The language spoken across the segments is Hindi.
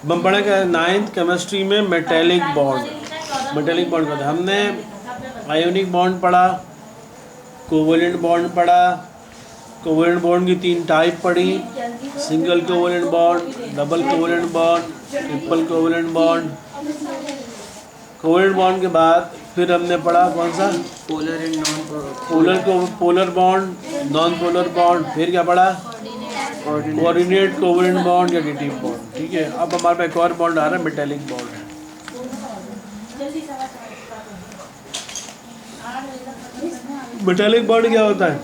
हम पढ़ा नाइन्थ केमिस्ट्री में मेटेलिक बॉन्ड। मेटेलिक बॉन्ड का हमने आयोनिक बॉन्ड पढ़ा, कोवेलेंट बॉन्ड पढ़ा, कोवेलेंट बॉन्ड की 3 टाइप पढ़ी, single covalent bond, double covalent bond, triple covalent bond. Covalent bond के बाद फिर हमने पढ़ा कौन सा, polar and non polar bond, non polar bond. फिर क्या पढ़ा, कोऑर्डिनेट कोवेलेंट बॉन्ड या एडिटिव बॉन्ड। ठीक है, अब हमारे पास एक और बॉन्ड आ रहा है, मेटेलिक बॉन्ड है। मेटेलिक बॉन्ड क्या होता है?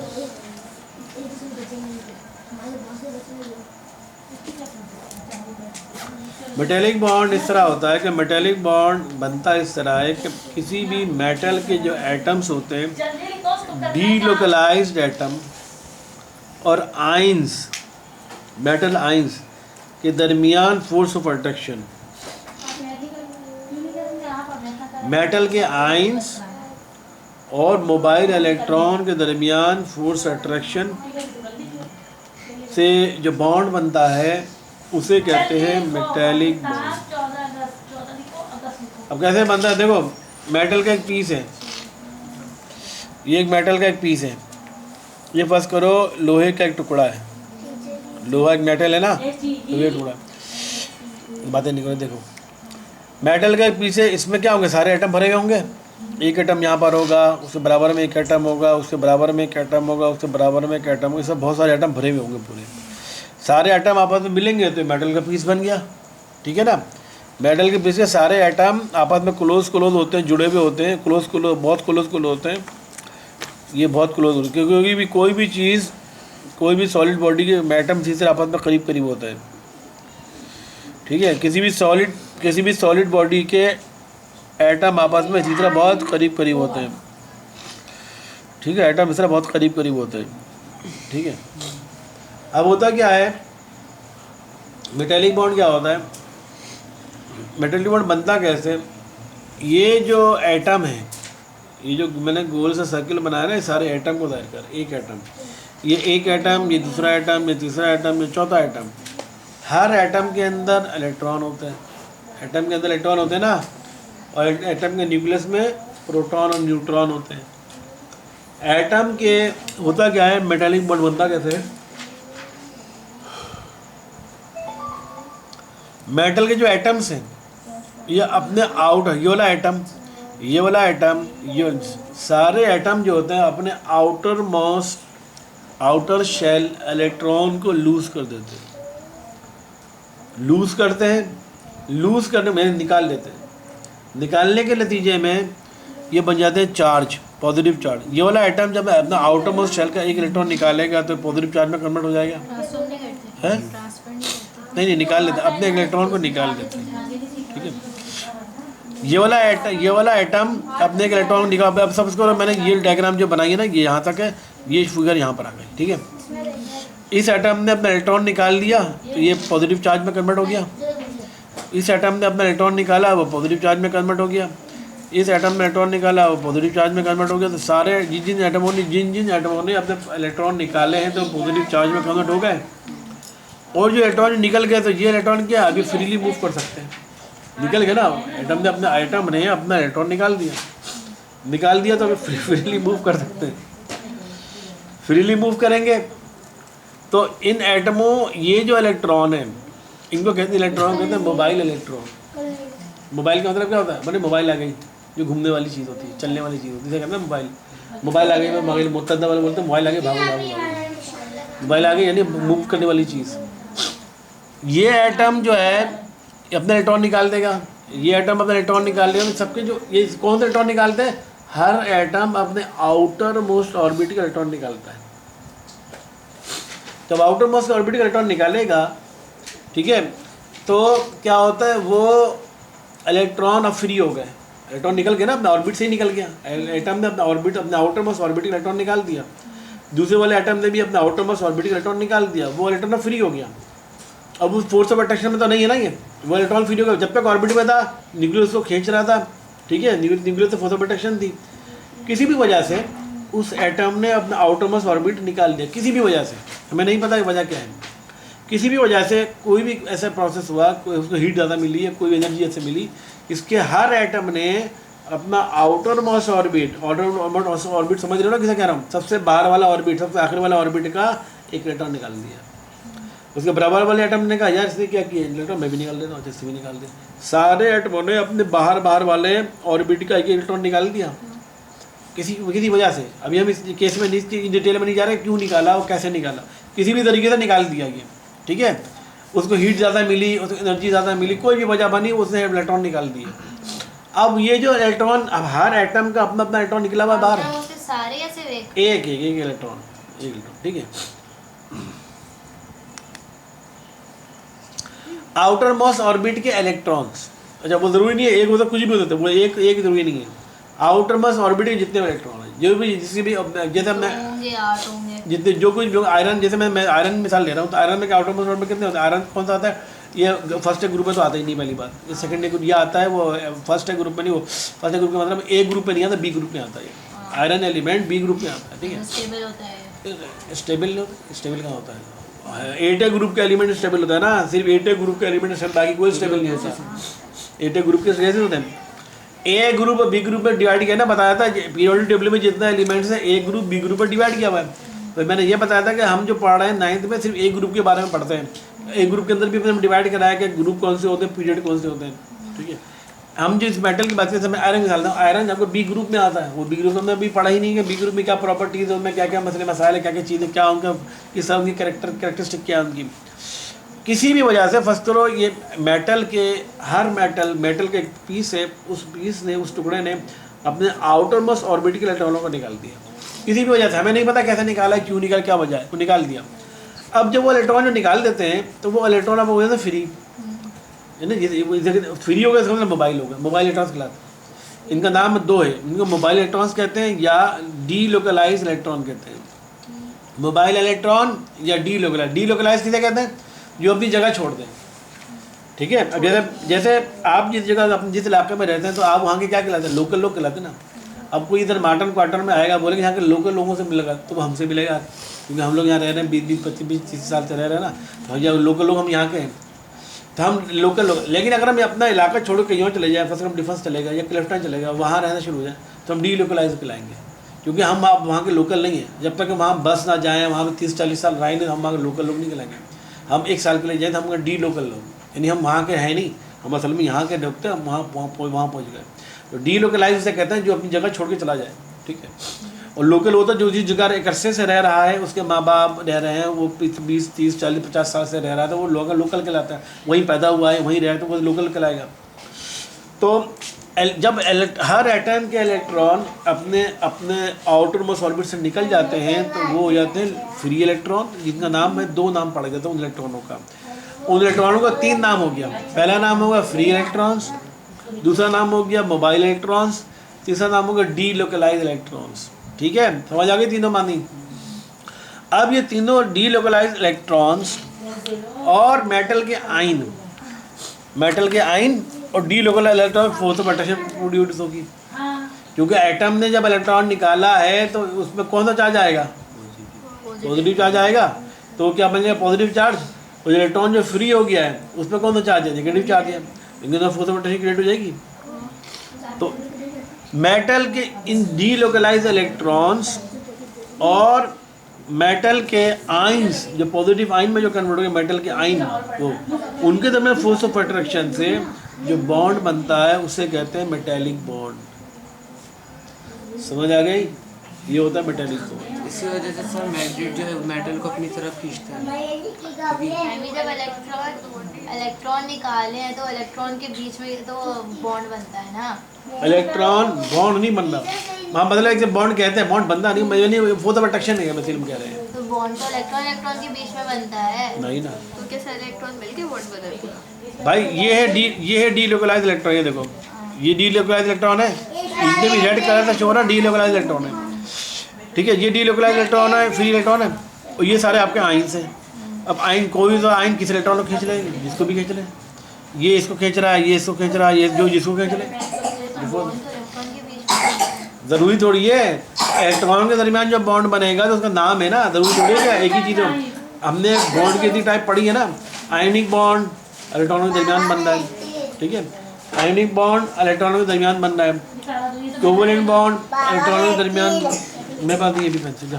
मेटेलिक बॉन्ड इस तरह होता है कि मेटेलिक बॉन्ड बनता इस तरह है कि किसी भी मेटल के जो एटम्स होते हैं, डीलोकलाइज्ड एटम और आइंस, मेटल आइंस के दरमियान फोर्स ऑफ अट्रैक्शन, मेटल के आइंस और मोबाइल इलेक्ट्रॉन के दरमियान फोर्स अट्रैक्शन से जो बॉन्ड बनता है उसे कहते हैं मेटेलिक बॉन्ड। अब कैसे बनता है, देखो मेटल का एक पीस है, ये एक मेटल का एक पीस है, ये फर्स्ट करो लोहे का एक टुकड़ा है, लोहा एक मेटल है ना, लोहे का टुकड़ा, बातें नहीं करो। देखो मेटल का एक पीस है, इसमें क्या होंगे, सारे एटम भरे हुए होंगे। एक एटम यहाँ पर होगा, उसके बराबर में एक एटम होगा, उसके बराबर में एक एटम होगा, उसके बराबर में एक एटम होगा, सब बहुत सारे एटम भरे हुए होंगे। पूरे सारे एटम आपस में मिलेंगे तो मेटल का पीस बन गया। ठीक है ना, मेटल के पीस के सारे एटम आपस में क्लोज होते हैं, जुड़े हुए होते हैं, बहुत क्लोज होते हैं। ये बहुत क्लोज होते हैं क्योंकि भी कोई भी चीज़, कोई भी सॉलिड बॉडी के एटम इसी तरह आपस में करीब होता है। ठीक है, किसी भी सॉलिड बॉडी के एटम आपस में इसी तरह बहुत करीब होते हैं। ठीक है, एटम इस तरह बहुत करीब होते हैं। ठीक है, अब होता क्या है, मेटेलिक बॉन्ड क्या होता है, मेटेलिक बॉन्ड बनता कैसे, ये जो एटम है, ये जो मैंने गोल से सर्किल बनाया ना, ये सारे एटम को जाहिर कर, एक एटम, ये एक एटम, ये दूसरा एटम, ये तीसरा एटम, ये चौथा एटम। हर एटम के अंदर इलेक्ट्रॉन होते हैं, एटम के अंदर इलेक्ट्रॉन होते हैं ना, और एटम के न्यूक्लियस में प्रोटॉन और न्यूट्रॉन होते हैं। एटम के होता क्या है, मेटेलिक बॉन्ड बनता कैसे है, मेटल के जो एटम्स हैं ये अपने आउटर, ये वाला एटम, ये वाला एटम, ये सारे एटम जो होते हैं अपने आउटर शेल इलेक्ट्रॉन को लूज कर देते हैं, लूज करने में निकाल देते हैं। निकालने के नतीजे में ये बन जाते हैं चार्ज, पॉजिटिव चार्ज। ये वाला एटम जब अपना आउटर मोस्ट शेल का एक इलेक्ट्रॉन निकालेगा तो पॉजिटिव चार्ज में कन्वर्ट हो जाएगा, है? नहीं, निकाल लेते, अपने इलेक्ट्रॉन को निकाल देते हैं। ठीक है, ये वाला एटम अपने एक इलेक्ट्रॉन निकाल, अब समझ करो मैंने ये डायग्राम जो बनाई है ना, ये यहाँ तक है, ये फिगर यहाँ पर आ गई। ठीक है, इस एटम ने अपना इलेक्ट्रॉन निकाल लिया तो ये पॉजिटिव चार्ज में कन्वर्ट हो गया। इस एटम ने अपना इलेक्ट्रॉन निकाला, वो पॉजिटिव चार्ज में कन्वर्ट हो गया। इस एटम में इलेक्ट्रॉन निकाला, वो पॉजिटिव चार्ज में कन्वर्ट हो गया। तो सारे जिन एटमों ने अपने इलेक्ट्रॉन निकाले हैं तो पॉजिटिव चार्ज में कन्वर्ट हो गए। और जो इलेक्ट्रॉन निकल गए तो ये इलेक्ट्रॉन क्या अभी फ्रीली मूव कर सकते हैं, निकल गए ना, एटम ने अपना इलेक्ट्रॉन निकाल दिया तो अभी फ्रीली मूव कर सकते हैं। फ्रीली मूव करेंगे तो इन एटमों, ये जो इलेक्ट्रॉन है इनको कहते हैं, इलेक्ट्रॉन कहते हैं मोबाइल इलेक्ट्रॉन। मोबाइल का मतलब क्या होता है, मैंने मोबाइल आ गई, जो घूमने वाली चीज़ होती है, चलने वाली चीज़ होती है, इसे कहते हैं मोबाइल आ गई। मैं मोबाइल मुत्तदा वाले बोलते हैं, मोबाइल आ गई, भागो। मोबाइल आ गई यानी मूव करने वाली चीज़। ये एटम जो है अपना इलेक्ट्रॉन निकाल देगा, ये एटम अपना इलेक्ट्रॉन निकाल देगा। सबके जो ये कौन सा इलेक्ट्रॉन निकालते हैं, हर एटम अपने आउटर मोस्ट ऑर्बिट का इलेक्ट्रॉन निकालता है। जब आउटर मोस्ट ऑर्बिट का इलेक्ट्रॉन निकालेगा, ठीक है, तो क्या होता है, वो इलेक्ट्रॉन अब फ्री हो गए, इलेक्ट्रॉन निकल गया ना, अपना ऑर्बिट से ही निकल गया। एटम ने अपना आउटर मोस्ट ऑर्बिट का इलेक्ट्रॉन निकाल दिया, दूसरे वाले एटम ने भी अपना आउटर मोस्ट ऑर्बिट का इलेक्ट्रॉन निकाल दिया, वो इलेक्ट्रॉन फ्री हो गया। अब उस फोर्स ऑफ अट्रैक्शन में तो नहीं है ना, ये वो इलेक्ट्रॉन फ्री हो गया। जब तक ऑर्बिट में था न्यूक्लियस को खींच रहा था, ठीक है, न्यूक्लियस से फोर्स ऑफ अट्रैक्शन थी। किसी भी वजह से उस एटम ने अपना आउटर मोस्ट ऑर्बिट निकाल दिया, किसी भी वजह से, हमें नहीं पता कि वजह क्या है। किसी भी वजह से कोई भी ऐसा प्रोसेस हुआ, कोई उसको हीट ज़्यादा मिली है, कोई एनर्जी ऐसे मिली, इसके हर एटम ने अपना आउटर मोस्ट ऑर्बिट समझ रहे हो ना किसे कह रहा हूँ, सबसे बाहर वाला ऑर्बिट, सबसे आखिर वाला ऑर्बिट का एक इलेक्ट्रॉन निकाल दिया। उसके बराबर वाले एटम ने कहा यार इसने क्या किया, इलेक्ट्रॉन मैं भी निकाल देता हूँ, जैसे भी निकाल दिया। सारे एटमों ने अपने बाहर वाले ऑर्बिट का एक इलेक्ट्रॉन निकाल दिया किसी वजह से। अभी हम इस केस में इन डिटेल में नहीं जा रहे क्यों निकाला और कैसे निकाला, किसी भी तरीके से निकाल दिया ये, ठीक है। उसको हीट ज़्यादा मिली, उसको एनर्जी ज़्यादा मिली, कोई भी वजह बनी, उसने इलेक्ट्रॉन निकाल दिए। अब ये जो इलेक्ट्रॉन, अब हर एटम का अपना अपना इलेक्ट्रॉन निकला हुआ बाहर, सारे या सिर्फ एक इलेक्ट्रॉन, ठीक है। आउटर मोस्ट ऑर्बिट के इलेक्ट्रॉन्स, अच्छा वो जरूरी नहीं है एक, मतलब कुछ भी हो सकता है, वो एक जरूरी नहीं है। आउटर मोस्ट ऑर्बिट के जितने इलेक्ट्रॉन हैं, जो भी जिसकी भी, जैसे मैं जितने जो कुछ जो आयरन, जैसे मैं आयरन मिसाल ले रहा हूँ, तो आयरन में आउटर मोस्ट ऑर्बिट कितने होते हैं? आयरन कौन सा आता है, ये फर्स्ट ग्रुप में तो आता ही नहीं, पहली बात। ये सेकंड ग्रुप, ये आता है वो फर्स्ट ग्रुप में नहीं, वो फर्स्ट ग्रुप का मतलब ए ग्रुप में नहीं आता, बी ग्रुप में आता है। आयरन एलिमेंट बी ग्रुप में आता है, ठीक है। स्टेबल कहाँ होता है? 8 ग्रुप का एलिमेंट स्टेबल होता है ना, सिर्फ 8 ग्रुप का एलिमेंट स्टेबल, बाकी कोई स्टेबल नहीं होता। 8 ग्रुप के कैसे होते हैं? ए ग्रुप और बी ग्रुप में डिवाइड किया ना, बताया था पीरियोडिक टेबल में जितना एलिमेंट्स है ए ग्रुप बी ग्रुप पर डिवाइड किया हुआ है। तो मैंने ये बताया था कि हम जो पढ़ रहे हैं 9th में सिर्फ ए ग्रुप के बारे में पढ़ते हैं। ए ग्रुप के अंदर भी हमने डिवाइड कराया कि ग्रुप कौन से होते हैं, पीरियड कौन से होते हैं, ठीक है। हम जो इस मेटल की बात करते हैं, मैं आयरन निकालता हूँ, आयरन आपको बी ग्रुप में आता है, वो बी ग्रुप में हमने अभी पढ़ा ही नहीं है बी ग्रुप में क्या प्रॉपर्टीज है, उनमें क्या क्या मसले मसाइल है, क्या क्या चीज़ें, क्या उनका किस तरह उनकी कैरेक्टरिस्टिक क्या है उनकी। किसी भी वजह से फर्स्ट करो, ये मेटल के हर मेटल के एक पीस है, उस पीस ने, उस टुकड़े ने अपने आउटर मोस्ट ऑर्बिट के इलेक्ट्रॉनों को निकाल दिया किसी भी वजह से। हमें नहीं पता कैसे निकाला है, क्यों निकाला, क्या वजह है, वो निकाल दिया। अब जब वो इलेक्ट्रॉन जो निकाल देते हैं तो वो इलेक्ट्रॉन अब हो जाता है फ्री, है ना। फ्री हो गया इसका मतलब मोबाइल हो गया, मोबाइल इलेक्ट्रॉन्स कहलाते हैं। इनका नाम 2 है, इनको मोबाइल इलेक्ट्रॉन्स कहते हैं या डीलोकलाइज इलेक्ट्रॉन कहते हैं। मोबाइल इलेक्ट्रॉन या डीलोकलाइज किसे कहते हैं? जो अपनी जगह छोड़ दें, ठीक है। अब जैसे आप जिस जगह अपने जिस इलाके में रहते हैं तो आप वहाँ के क्या कहलाते हैं? लोकल लोग कहलाते हैं ना। अब कोई इधर मार्टन क्वार्टर में आएगा, बोलेंगे यहाँ के लोकल लोगों से मिलेगा, तो वो हमसे मिलेगा, क्योंकि हम लोग यहाँ रह रहे हैं 20-25-30 साल से रह रहे हैं ना, तो जो लोकल लोग हम यहाँ के हैं, तो हम लोकल लोग। लेकिन अगर हम अपना इलाका छोड़ के कहीं और चले जाएँ, फर्स्ट हम डिफेंस चलेगा या क्लिफ्टन चलेगा, वहाँ रहना शुरू हो जाए, तो हम डीलोकलाइज कहलाएंगे, क्योंकि हम आप वहाँ के लोकल नहीं हैं। जब तक वहाँ बस ना जाएँ, वहाँ पर 30-40 साल रहेंगे, हम वहाँ के लोकल लोग नहीं कहलाएंगे। हम 1 साल के लिए जाए तो हम डी लोकल लोग, यानी हम वहाँ के हैं नहीं, हम असल में यहाँ के डॉक्टर, हम वहाँ पहुँच गए। तो डी लोकलाइज उसे कहते हैं जो अपनी जगह छोड़ के चला जाए, ठीक है। और लोकल होता है जो जिस जगह एक अरसे से रह रहा है, उसके माँ बाप रह रहे हैं, वो 20-30-40-50 साल से रह रहा था, वो लोकल कहलाता है। वहीं पैदा हुआ है, वहीं रह है, तो वो लोकल कहलाएगा। तो जब हर एटम के इलेक्ट्रॉन अपने आउटर मोस्ट ऑर्बिट से निकल जाते हैं तो वो हो जाते हैं फ्री इलेक्ट्रॉन, जिनका नाम मैं 2 नाम पढ़ देता हूँ उन इलेक्ट्रॉनों का। उन इलेक्ट्रॉनों का 3 नाम हो गया। पहला नाम होगा फ्री इलेक्ट्रॉन्स, दूसरा नाम हो गया मोबाइल इलेक्ट्रॉन्स, तीसरा नाम होगा डीलोकलाइज इलेक्ट्रॉन्स, ठीक है। समझ आ गई तीनों मानी। अब ये तीनों डीलोकलाइज इलेक्ट्रॉन्स और मेटल के आयन और delocalise electron force of attraction produce होगी, क्योंकि एटम ने जब इलेक्ट्रॉन निकाला है तो उसमें कौन सा चार्ज आएगा? पॉजिटिव चार्ज आएगा। तो क्या बन जाएगा? Positive charge. और इलेक्ट्रॉन जो फ्री हो गया है उसमें कौन सा चार्ज है? नेगेटिव चार्ज है, लेकिन तो फोर्स ऑफ अट्रैक्शन क्रिएट हो जाएगी। तो मेटल के इन डीलोकलाइज इलेक्ट्रॉन्स और मेटल के आइंस, जो पॉजिटिव आइन में जो कन्वर्ट हो गए मेटल के आइन, वो उनके दरमियान फोर्स ऑफ अट्रैक्शन से जो बॉन्ड बनता है उसे कहते हैं मेटेलिक बॉन्ड। समझ आ गई? ये होता है मेटेलिक बॉन्ड। इसी वजह से सर मैग्नेट जो है मेटल को अपनी तरफ खींचता है। जब इलेक्ट्रॉन निकाले हैं तो इलेक्ट्रॉन के बीच में तो बॉन्ड बनता है ना। इलेक्ट्रॉन बॉन्ड नहीं बनता, वहाँ बदला एक बॉन्ड कहते हैं, बॉन्ड बनता नहीं, मुझे नहीं, फोर्स ऑफ अट्रैक्शन नहीं है, बस कह रहे हैं। तो बॉन्ड तो इलेक्ट्रॉन के बीच में बनता है। नहीं ना, तो कैसे इलेक्ट्रॉन मिलके बॉन्ड बदलते हैं? भाई ये है डीलोकलाइज इलेक्ट्रॉन। ये देखो, ये डीलोकलाइज इलेक्ट्रॉन है, इसमें भी रेड कलर से शो हो रहा है, डीलोकलाइज इलेक्ट्रॉन है, ठीक है। ये डीलोकलाइज इलेक्ट्रॉन है, फ्री इलेक्ट्रॉन है, और ये सारे आपके आइंस हैं। अब आइन, कोई तो आइन किस इलेक्ट्रॉन को खींच ले, जिसको भी खींच ले, ये इसको खींच रहा है, ये इसको खींच रहा है, ये जो जिसको खींच ले। ज़रूरी थोड़ी है इलेक्ट्रॉन के दरमियान जो बॉन्ड बनेगा तो उसका नाम है ना, ज़रूरी थोड़ी है क्या एक ही चीज़ हो। हमने बॉन्ड की टाइप पढ़ी है ना, आयनिक बॉन्ड इलेक्ट्रॉनों के दरमियान बन रहा है, ठीक है, आयनिक बॉन्ड इलेक्ट्रॉनों के दरमियान बन रहा है, कोवेलेंट बॉन्ड इलेक्ट्रॉनों के दरमियान। मेरे पास ये भी पेंसिल जा,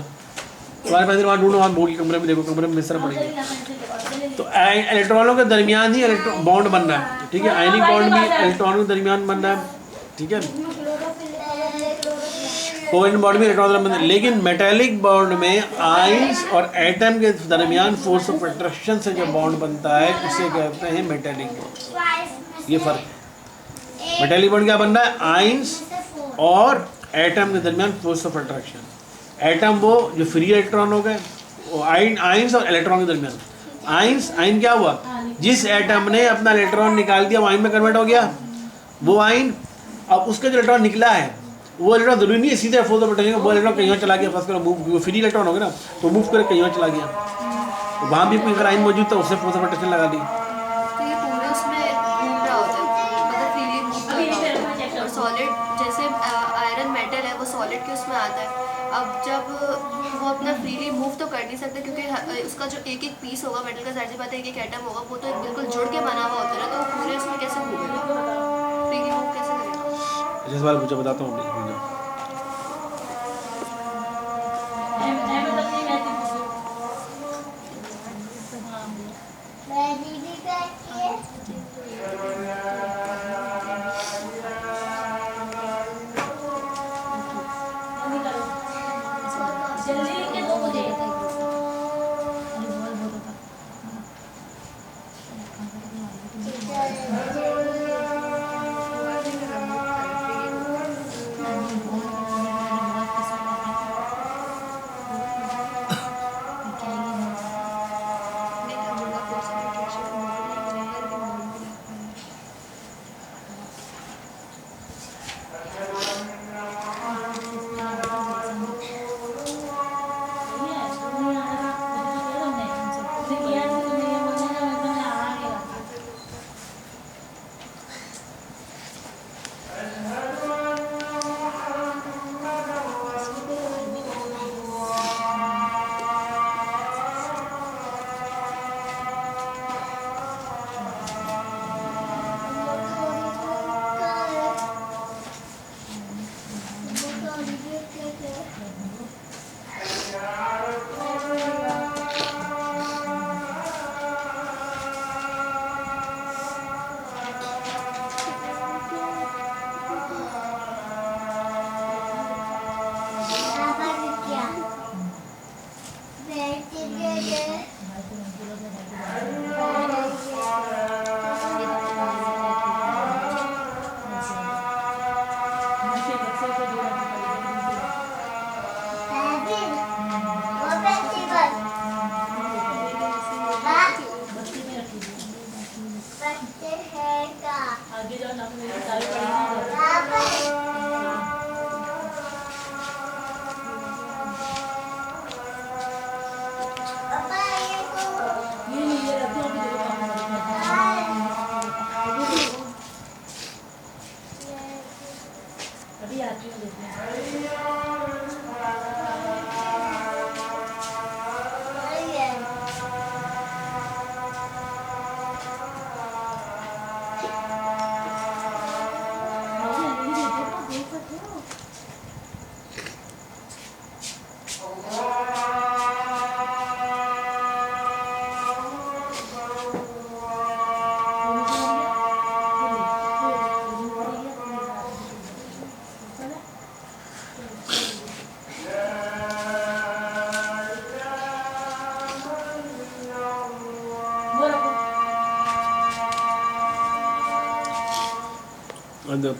तुम्हारे पास वहाँ ढूंढो, वहाँ बोर्ड के कमरे में देखो, कमरे में मिश्रण पड़ेगी। तो इलेक्ट्रॉनों के दरमियान ही इलेक्ट्रॉन बॉन्ड बन रहा है, ठीक है, आयनिक बॉन्ड भी इलेक्ट्रॉनों के दरमियान बन रहा है, ठीक है, कोवेलेंट बॉन्ड भी इलेक्ट्रॉन बन रहा है। लेकिन मेटेलिक बॉन्ड में आयंस और एटम के दरमियान फोर्स ऑफ अट्रैक्शन से जो बॉन्ड बनता है उसे कहते हैं मेटेलिक बॉन्ड। ये फर्क है। मेटेलिक बॉन्ड क्या बन रहा है, आयंस और एटम के दरमियान फोर्स ऑफ अट्रैक्शन। एटम वो जो फ्री इलेक्ट्रॉन हो गए, वो आयंस और इलेक्ट्रॉन के दरमियान। आयन क्या हुआ, जिस एटम ने अपना इलेक्ट्रॉन निकाल दिया वो आयन में कन्वर्ट हो गया, वो आयन, अब उसका जो इलेक्ट्रॉन निकला है वो इलेक्ट्रॉन जरूरी नहीं है सीधे फोर्स ऑफ अट्रैक्शन, वो इलेक्ट्रॉन कहीं और चला गया, फर्स्ट मूव, फ्री इलेक्ट्रॉन हो गया ना, तो मूव करके कहीं और चला गया, तो वहाँ भी कोई अगर आयन मौजूद था उससे फोर्स ऑफ अट्रैक्शन लगा दी। तो ये पूरे उसमें घूम रहा होता है, मतलब फ्रीली मूव कर रहा होता है। और सॉलिड जैसे आयरन मेटल है वो सॉलिड के उसमें आता है। अब जब वो अपना फ्रीली मूव तो कर नहीं सकता क्योंकि उसका जो एक एक पीस होगा मेटल का, जाहिर सी बात है एक एक एटम होगा, वो तो बिल्कुल जुड़ के बना हुआ होता है ना, तो वो पूरे उसमें कैसे घूमेगा, फ्रीली मूव कैसे करेगा? जिस बार पूछा बताता हूँ।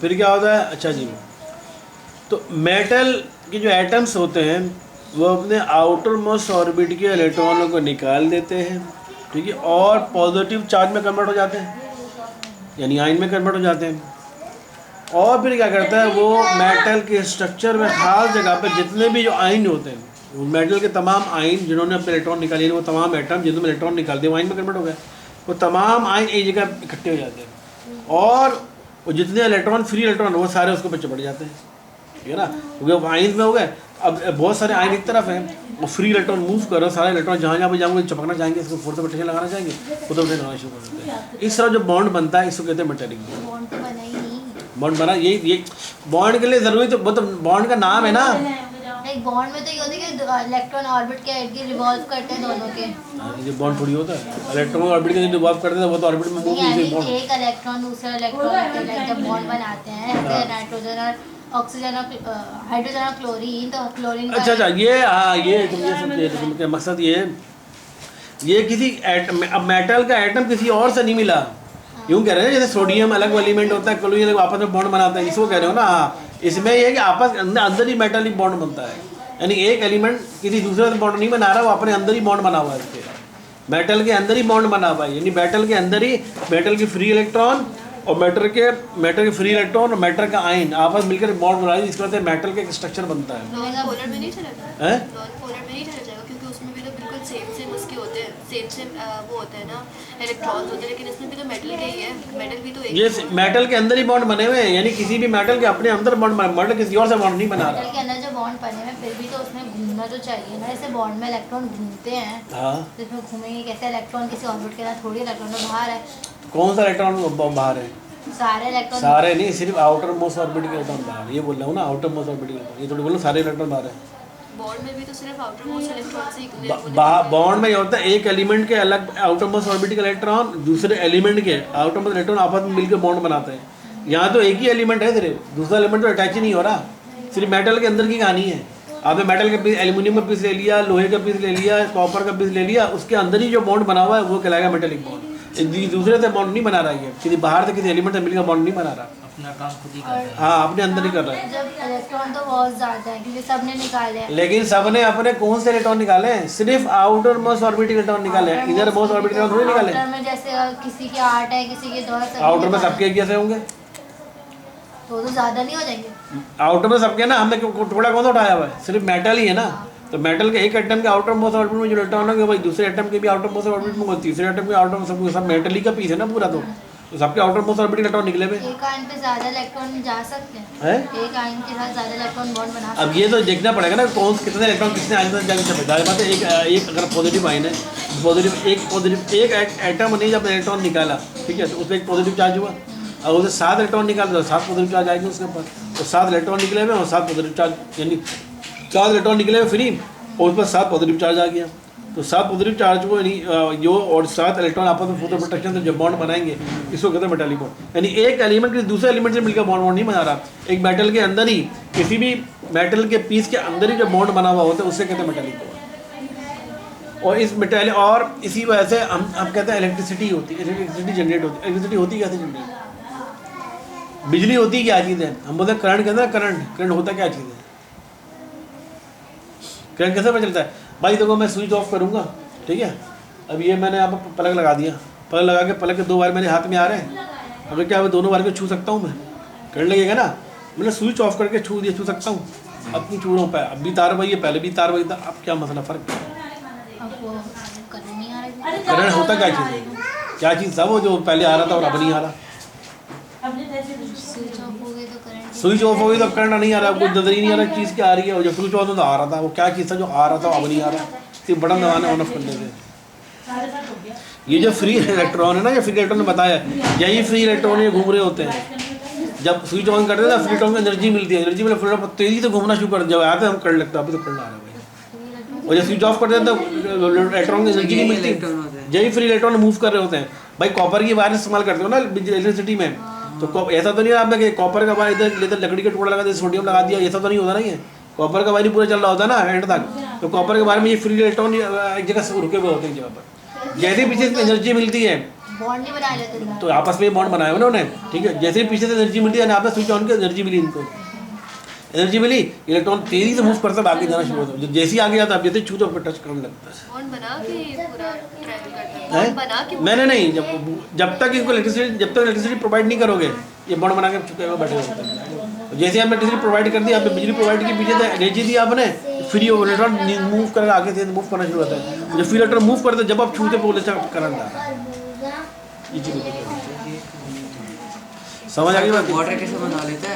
फिर क्या होता है, अच्छा जी, तो मेटल के जो एटम्स होते हैं वो अपने आउटर मोस्ट ऑर्बिट के इलेक्ट्रॉनों को निकाल देते हैं, ठीक है, और पॉजिटिव चार्ज में कन्वर्ट हो जाते हैं, यानी आयन में कन्वर्ट हो जाते हैं। और फिर क्या करता है वो मेटल के स्ट्रक्चर में खास जगह पर जितने भी जो आयन होते हैं, वो मेटल के तमाम आयन जिन्होंने अपने इलेक्ट्रॉन निकाले, वो तमाम एटम जिन्होंने इलेक्ट्रॉन निकाल दिए वो आयन में कन्वर्ट हो गए, वो तमाम आयन एक जगह इकट्ठे हो जाते हैं, और वो जितने इलेक्ट्रॉन फ्री इलेक्ट्रॉन वो सारे उसके ऊपर चिपट जाते हैं, ठीक है ना, क्योंकि वो आयन में हो गए, अब बहुत सारे आयन एक तरफ हैं, वो फ्री इलेक्ट्रॉन मूव कर रहे हैं, सारे इलेक्ट्रॉन जहाँ जहाँ पे जाएंगे चिपकना चाहेंगे, इसको फोर्स ऑफ अट्रैक्शन लगाना चाहेंगे, फोर्स ऑफ अट्रैक्शन लगाना शुरू कर देते हैं। इस तरह जो बॉन्ड बनता है इसको कहते हैं मेटालिक बॉन्ड। बॉन्ड तो बना ही नहीं। बॉन्ड बना ये बॉन्ड के लिए ज़रूरी तो वो तो बॉन्ड का नाम है ना। एक बॉन्ड में तो ये होता है कि इलेक्ट्रॉन ऑर्बिट के इर्द गिर्द रिवॉल्व करते हैं दोनों के। ये बॉन्ड थोड़ी होता है, इलेक्ट्रॉन ऑर्बिट के रिवॉल्व करते हैं वो तो ऑर्बिट में मूव यानी नहीं बॉन्ड। एक इलेक्ट्रॉन दूसरे इलेक्ट्रॉन के लाइक जब बॉन्ड बनाते हैं नाइट्रोजन और ऑक्सीजन और हाइड्रोजन और क्लोरीन, तो क्लोरीन अच्छा ये हाँ ये तुमके मकसद ये किसी अब मेटल का एटम किसी और से नहीं मिला, यूँ कह रहे हैं जैसे सोडियम अलग एलिमेंट होता है, क्लोरीन अलग आपस में बॉन्ड बनाता है, इसको कह रहे हो ना। हाँ, इसमें ये है कि आपस अंदर ही मेटलिक बॉन्ड बनता है, यानी एक एलिमेंट किसी दूसरे से बॉन्ड नहीं बना रहा, वो अपने अंदर ही बॉन्ड बना हुआ है, इसके मेटल के अंदर ही बॉन्ड बना हुआ है, यानी मेटल के अंदर ही मेटल की फ्री इलेक्ट्रॉन और मैटर के फ्री इलेक्ट्रॉन और मैटर का आयन आपस मिलकर बॉन्ड बना है, इसके वजह से मेटल का एक स्ट्रक्चर बनता है। पोलर में नहीं चला जाएगा, हैं? पोलर में नहीं चला जाएगा क्योंकि उसमें भी तो बिल्कुल सेम उसके होते हैं, सेम वो होते हैं ना इलेक्ट्रॉन्स होते हैं, लेकिन इसमें भी तो मेटल के ही है, मेटल भी तो एक ये मेटल के अंदर ही बॉन्ड बने हुए हैं, यानी किसी भी मेटल के अपने अंदर बॉन्ड बना, मेटल किसी और से बॉन्ड नहीं बना मेटल रहा। के अंदर जो बॉन्ड बने हुए फिर भी तो उसमें घूमना तो चाहिए ना, जैसे बॉन्ड में इलेक्ट्रॉन घूमते हैं, हाँ, जिसमें घूमेंगे कैसे, इलेक्ट्रॉन किसी ऑर्बिट के अंदर थोड़ी, इलेक्ट्रॉन तो बाहर है। कौन सा इलेक्ट्रॉन बाहर है? सारे इलेक्ट्रॉन सारे नहीं, सिर्फ आउटर मोस्ट ऑर्बिट के इलेक्ट्रॉन बाहर, ये बोल रहा हूँ ना, आउटर मोस्ट ऑर्बिट के इलेक्ट्रॉन, ये थोड़ी बोलो सारे इलेक्ट्रॉन बाहर है। बॉन्ड में भी तो सिर्फ आउटर मोस्ट इलेक्ट्रॉन से ही बॉन्ड में ये होता है एक एलिमेंट के अलग आउटर मोस्ट ऑर्बिट इलेक्ट्रॉन दूसरे एलिमेंट के आउटर मोस्ट इलेक्ट्रॉन आपस में मिलकर बॉन्ड बनाते हैं। यहाँ तो एक ही एलिमेंट है सिर्फ, दूसरा एलिमेंट तो अटैच ही नहीं हो रहा, सिर्फ मेटल के अंदर की कहानी है। आपने मेटल का पीस, एल्यूमिनियम का पीस ले लिया, लोहे का पीस ले लिया, कॉपर का पीस ले लिया, उसके अंदर ही जो बॉन्ड बना हुआ है वो कहलाएगा मेटेलिक बॉन्ड। दूसरे से बॉन्ड नहीं बना रहा है, किसी बाहर से किसी एलिमेंट से मिलकर बॉन्ड नहीं बना रहा, अपना काम खुद ही कर रहे हैं। हाँ अपने अंदर ही कर रहा है। जब इलेक्ट्रॉन तो बहुत ज़्यादा है क्योंकि सबने निकाले हैं, लेकिन सबने अपने कौन से इलेक्ट्रॉन निकाले हैं? सिर्फ आउटर मोस्ट ऑर्बिट इलेक्ट्रॉन निकाले हैं, इधर मोस्ट ऑर्बिट इलेक्ट्रॉन थोड़ी निकाले। आउटर में जैसे किसी के 8 है, किसी के 10 है, आउटर में सबके कैसे होंगे? तो ज़्यादा नहीं हो जाएंगे। आउटर में सबके ना, हमने टुकड़ा कौन सा उठाया हुआ है? सिर्फ मेटल ही है ना। तो मेटल के एक एटम के आउटर मोस्ट ऑर्बिट में जो इलेक्ट्रॉन होंगे भाई दूसरे एटम के भी आउटर मोस्ट ऑर्बिट में, तीसरे एटम के आउटर में, सब मेटल ही का पीस है ना पूरा, तो सबके आउटर मोस्ट ऑर्बिट इलेक्ट्रॉन निकले हुए एक आयन पे ज़्यादा इलेक्ट्रॉन जा सकते हैं, हैं। एक आयन के साथ ज़्यादा इलेक्ट्रॉन बॉन्ड बना सकते अब ये तो देखना पड़ेगा ना कौन कितने इलेक्ट्रॉन कितने आयन में जाके छपे। जाहिर बात है एक अगर पॉजिटिव आयन है, पॉजिटिव एक एटम ने जब इलेक्ट्रॉन निकाला, ठीक है, तो उसमें एक पॉजिटिव चार्ज हुआ, और उसे 7 इलेक्ट्रॉन निकाला तो 7 पॉजिटिव चार्ज आएंगे उसके ऊपर, तो 7 इलेक्ट्रॉन निकले हुए और 7 पॉजिटिव चार्ज, यानी 4 इलेक्ट्रॉन निकले हुए फ्री और उस पर 7 पॉजिटिव चार्ज आ गया। तो 7 पॉजिटिव चार्ज को यानी जो और 7 इलेक्ट्रॉन आपस में फोटो प्रोटेक्शन से जब बॉन्ड बनाएंगे इसको कहते हैं मेटालिक बॉन्ड। यानी एक एलिमेंट किसी दूसरे एलिमेंट से मिलकर बॉन्ड नहीं बना रहा, एक मेटल के अंदर ही, किसी भी मेटल के पीस के अंदर ही जो बॉन्ड बना हुआ होता है उससे कहते हैं मेटालिक बॉन्ड। और इस मेटालिक और इसी वजह से हम कहते हैं इलेक्ट्रिसिटी होती है, इलेक्ट्रिसिटी जनरेट होती है। इलेक्ट्रिसिटी होती कैसे जनरेट? बिजली होती क्या चीज़ है? हम बोलते हैं करंट कहते हैं, करंट होता क्या चीज़ है? करंट कैसे पता चलता है? भाई देखो मैं स्विच ऑफ करूँगा, ठीक है, अब ये मैंने यहाँ पर प्लग लगा दिया, प्लग लगा के प्लग के 2 वायर मेरे हाथ में आ रहे हैं, अगर क्या मैं दोनों वायर को छू सकता हूँ? मैं करंट लगेगा ना, मैंने स्विच ऑफ करके छू सकता हूँ, अब नहीं छू रहा हूँ, अब भी तार वही है, पहले भी तार वही था, अब क्या मसला फ़र्क क्या है? अब वो करंट नहीं आ रहा है। करंट होता क्या चीज़ है? क्या चीज़ था वो जो पहले आ रहा था और अब नहीं आ रहा? स्विच ऑफ हो गए तो करंट स्विच ऑफ हो गई तो करंट नहीं आ रहा, कुछ नजर ही नहीं आ रहा चीज़ क्या आ रही है, और जब स्विच ऑन तो आ रहा था, वो क्या चीज़ था जो आ रहा था अब नहीं आ रहा, सिर्फ बटन दबाने ऑन ऑफ करने से। ये जो फ्री इलेक्ट्रॉन है ना, ये फ्री इलेक्ट्रॉन ने बताया, यही फ्री इलेक्ट्रॉन ये घूम रहे होते हैं, जब स्विच ऑन करते हैं तो फ्री इलेक्ट्रॉन को एनर्जी मिलती है, एनर्जी मिले तेज़ी से घूमना शुरू कर, जब आते हैं हम करंट लगता है, अभी तो करंट आ रहा है, और जब स्विच ऑफ करते हैं तो इलेक्ट्रॉन को एनर्जी नहीं मिलती, यही फ्री इलेक्ट्रॉन मूव कर रहे होते हैं। भाई कॉपर की वायर इस्तेमाल करते हो ना इलेक्ट्रिसिटी में, तो ऐसा तो नहीं है आपने कि कॉपर का वायर इधर लकड़ी का टुकड़ा लगा दिया, सोडियम लगा दिया, ऐसा तो नहीं होता नहीं है, कॉपर का वायर पूरा चल रहा होता है ना एंड तक, तो कॉपर के बारे में ये फ्री इलेक्ट्रॉन एक जगह से रुके हुए होते हैं जगह पर, जैसे पीछे से एनर्जी मिलती है बॉन्ड नहीं बना लेते थे। तो आपस में बॉन्ड बनाए हुए ना उन्हें, ठीक है, जैसे पीछे से एनर्जी मिलती है, आपने स्विच ऑन की एनर्जी मिली, इनको एनर्जी मिली, इलेक्ट्रॉन तेजी से मूव करता है, बाकी जाना शुरू होता है, जैसे ही आगे आता है जैसे छू तो टच करने लगता है। बॉन्ड बना के पूरा ट्रैवल करता है, बॉन्ड बना के मैंने नहीं, जब तक इनको इलेक्ट्रिसिटी प्रोवाइड नहीं करोगे ये बॉन्ड बना के चुके हुए बैठे होते हैं। जैसे आपने इलेक्ट्रिसिटी प्रोवाइड कर दी, आपने बिजली प्रोवाइड की, पीछे से एनर्जी दी आपने, फ्री इलेक्ट्रॉन मूव कर आगे से मूव करना शुरू होता है, जब फ्री इलेक्ट्रॉन मूव करते जब आप छूते बोले करंट आ रहा है, ये चीज़ समझ आ गई बात? वाटर कैसे बना लेता है?